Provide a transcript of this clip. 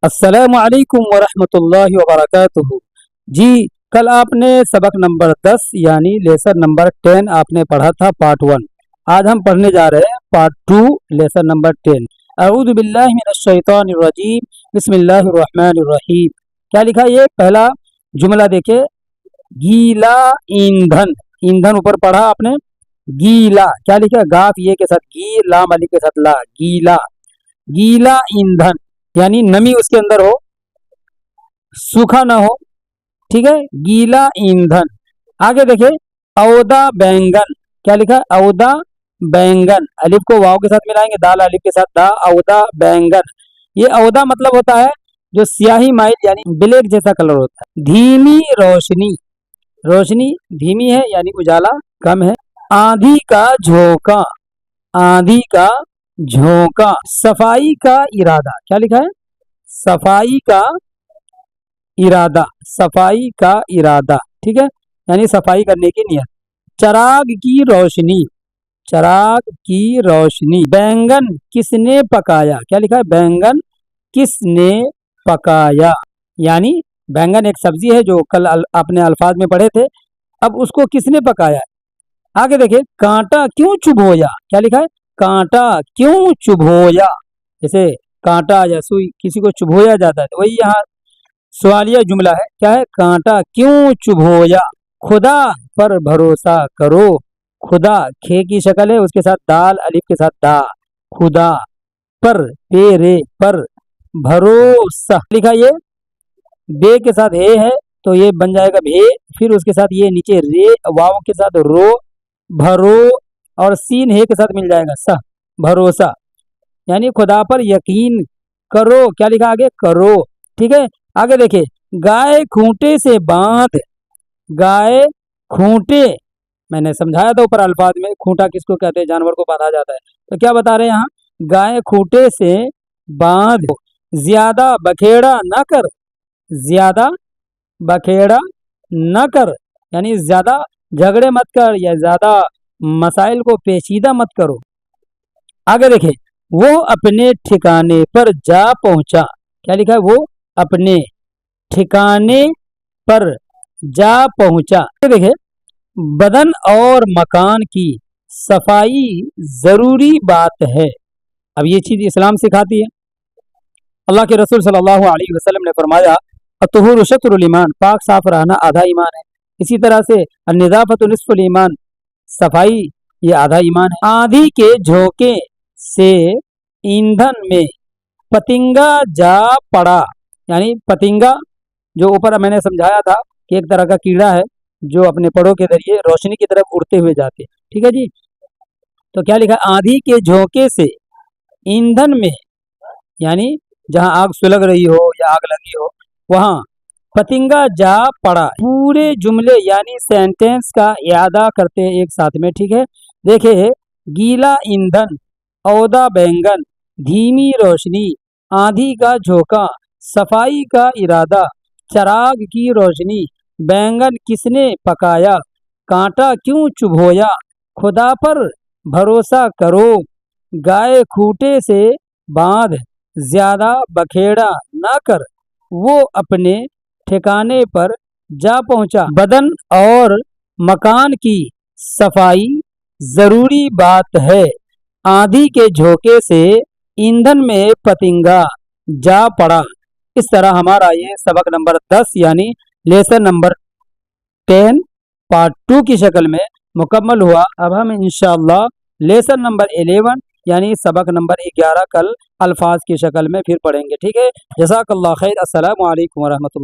السلام علیکم ورحمۃ اللہ وبرکاتہ۔ جی کل آپ نے سبق نمبر 10 یعنی لیسن نمبر 10 آپ نے پڑھا تھا پارٹ 1۔ آج ہم پڑھنے جا رہے ہیں پارٹ 2 لیسن نمبر 10۔ اعوذ باللہ من الشیطان الرجیم بسم اللہ الرحمن الرحیم۔ کیا لکھا یہ پہلا جملہ دیکھیں، گیلا ایندھن، ایندھن اوپر پڑھا آپ نے، گیلا کیا لکھا، گاف یہ کے ساتھ گی، لام علی کے ساتھ لا، گیلا، گیلا ایندھن یعنی نمی اس کے اندر ہو، سوکھا نہ ہو، ٹھیک ہے، گیلا ایندھن۔ آگے دیکھیں اودا بینگن، کیا لکھا ہے، اودا بینگن، الف کو واو کے ساتھ ملائیں گے، دال الف کے ساتھ دا، اودا بینگن۔ یہ اودا مطلب ہوتا ہے جو سیاہی مائل یعنی بلیک جیسا کلر ہوتا ہے۔ دھیمی روشنی، روشنی دھیمی ہے یعنی اجالا کم ہے۔ آندھی کا جھونکا، آندھی کا جھونکا۔ صفائی کا ارادہ، کیا لکھا ہے، صفائی کا ارادہ، صفائی کا ارادہ، ٹھیک ہے، یعنی صفائی کرنے کی نیت۔ چراغ کی روشنی، چراغ کی روشنی۔ بینگن کس نے پکایا، کیا لکھا ہے، بینگن کس نے پکایا، یعنی بینگن ایک سبزی ہے جو کل اپنے الفاظ میں پڑھے تھے، اب اس کو کس نے پکایا ہے۔ آگے دیکھیں کانٹا کیوں چبھویا، کیا لکھا ہے، کانٹا کیوں چبھویا، جیسے کانٹا یا سوئی کسی کو چبھویا جاتا ہے تو وہی یہاں سوالیہ جملہ ہے، کیا ہے، کانٹا کیوں چبھویا۔ خدا پر بھروسہ کرو، خدا کھے کی شکل ہے، اس کے ساتھ دال الف کے ساتھ دا، خدا پر تیرے پر بھروسہ لکھا، یہ بے کے ساتھ ہے تو یہ بن جائے گا بھے، پھر اس کے ساتھ یہ نیچے رے، واو کے ساتھ رو، بھرو، اور سین ہے کے ساتھ مل جائے گا سہ، بھروسہ یعنی خدا پر یقین کرو، کیا لکھا آگے، کرو، ٹھیک ہے۔ آگے دیکھیں گائے کھونٹے سے باندھ، گائے کھونٹے، میں نے سمجھایا تھا اوپر الفاظ میں، کھونٹا کس کو کہتے ہیں، جانور کو باندھا جاتا ہے، تو کیا بتا رہے ہیں یہاں، گائے کھونٹے سے باندھ، زیادہ بکھیڑا نہ کر، زیادہ بکھیڑا نہ کر یعنی زیادہ جھگڑے مت کر یا زیادہ مسائل کو پیچیدہ مت کرو۔ آگے دیکھیں وہ اپنے ٹھکانے پر جا پہنچا، کیا لکھا ہے، وہ اپنے ٹھکانے پر جا پہنچا۔ دیکھیں بدن اور مکان کی صفائی ضروری بات ہے، اب یہ چیز اسلام سکھاتی ہے۔ اللہ کے رسول صلی اللہ علیہ وسلم نے فرمایا الطہور شطر الایمان، پاک صاف رہنا آدھا ایمان ہے۔ اسی طرح سے النظافۃ نصف الایمان، صفائی یہ آدھا ایمان ہے۔ آندھی کے جھونکے سے ایندھن میں پتنگا جا پڑا، یعنی پتنگا جو اوپر میں نے سمجھایا تھا کہ ایک طرح کا کیڑا ہے جو اپنے پروں کے ذریعے روشنی کی طرف اڑتے ہوئے جاتے، ٹھیک ہے جی، تو کیا لکھا، آندھی کے جھونکے سے ایندھن میں یعنی جہاں آگ سلگ رہی ہو یا آگ لگی ہو وہاں پتنگا جا پڑا۔ پورے جملے یعنی سینٹینس کا اعادہ کرتے ایک ساتھ میں، ٹھیک ہے۔ دیکھیں گیلا ایندھن، اودا بینگن، دھیمی روشنی، آندھی کا جھونکا، صفائی کا ارادہ، چراغ کی روشنی، بینگن کس نے پکایا، کانٹا کیوں چبھویا، خدا پر بھروسہ کرو، گائے کھوٹے سے باندھ، زیادہ بکھیڑا نہ کر، وہ اپنے ٹھکانے پر جا پہنچا۔ بدن اور مکان کی صفائی ضروری بات ہے، آندھی کے جھونکے سے ایندھن میں پتنگا جا پڑا۔ اس طرح ہمارا یہ سبق نمبر 10 یعنی لیسن نمبر 10 پارٹ 2 کی شکل میں مکمل ہوا۔ اب ہم انشاءاللہ لیسن نمبر 11 یعنی سبق نمبر 11 کل الفاظ کی شکل میں پھر پڑھیں گے، ٹھیک ہے۔ جزاک اللہ خیر، السلام علیکم ورحمۃ اللہ۔